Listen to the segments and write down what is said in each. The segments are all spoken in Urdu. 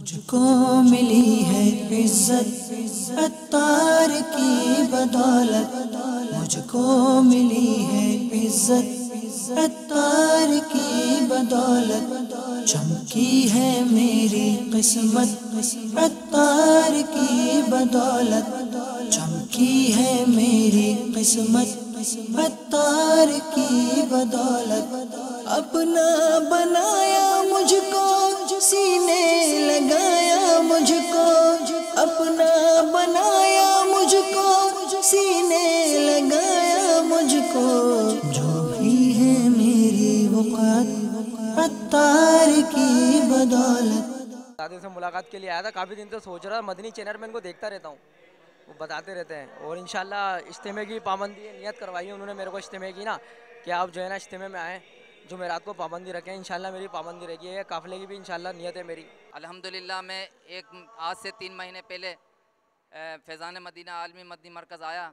مجھ کو ملی ہے عزت عطار کی بدولت، مجھ کو ملی ہے عزت عطار کی بدولت، چمکی ہے میری قسمت عطار کی بدولت، چمکی ہے میری قسمت عطار کی بدولت، اپنا بنایا مجھ کو سینے لگایا مجھ کو، اپنا بنایا مجھ کو سینے لگایا مجھ کو، جو بھی ہے میری وقت عطار کی بدولت۔ دادے سے ملاقات کے لیے آیا تھا، کافی دن سے سوچ رہا مدنی چینل میں ان کو دیکھتا رہتا ہوں، وہ بتاتے رہتے ہیں، اور انشاءاللہ اجتماع کی پابندی نیت کروائی ہے انہوں نے میرے کو اجتماع کی نا، کہ آپ جو ہے نا اجتماع میں آئیں، جمعرات کو پابندی رکھیں، انشاءاللہ میری پابندی رہے گی، قافلے کی بھی انشاءاللہ نیت ہے میری۔ الحمدللہ میں آج سے 3 مہینے پہلے فیضان مدینہ عالمی مدنی مرکز آیا،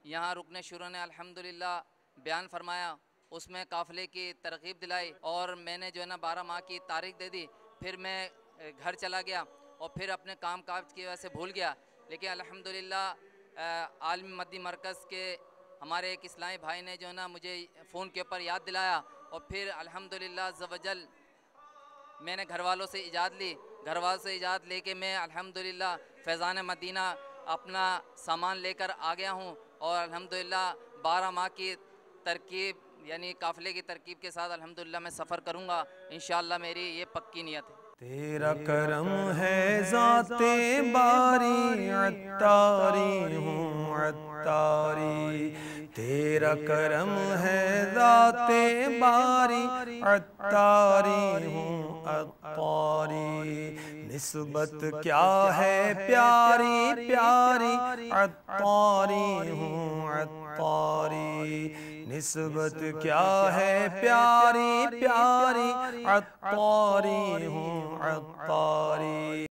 یہاں رکن شروع نے الحمدللہ بیان فرمایا، اس میں قافلے کی ترغیب دلائی، اور میں نے جو ہے نا 12 ماہ کی تاریخ دے دی، پھر میں گھر چلا گیا اور پھر اپنے کام کاج کی وجہ سے بھول گیا، لیکن الحمدللہ عالمی مدنی مرکز کے ہمارے ایک اسلامی بھائی نے جو ہے نا مجھے فون کے اوپر یاد دلایا، اور پھر الحمدللہ عز و جل میں نے گھر والوں سے اجازت لی، گھر والوں سے اجازت لے کے میں الحمدللہ فیضان مدینہ اپنا سامان لے کر آ گیا ہوں، اور الحمدللہ 12 ماہ کی ترکیب یعنی قافلے کی ترکیب کے ساتھ الحمدللہ میں سفر کروں گا، انشاءاللہ میری یہ پکی نیت ہے۔ تیرا کرم ہے ذات باری عطاری ہوں عطاری، تیرا کرم ہے ذات باری عطاری ہوں عطاری، نسبت کیا ہے پیاری پیاری عطاری ہوں عطاری، نسبت کیا ہے پیاری پیاری عطاری ہوں عطاری۔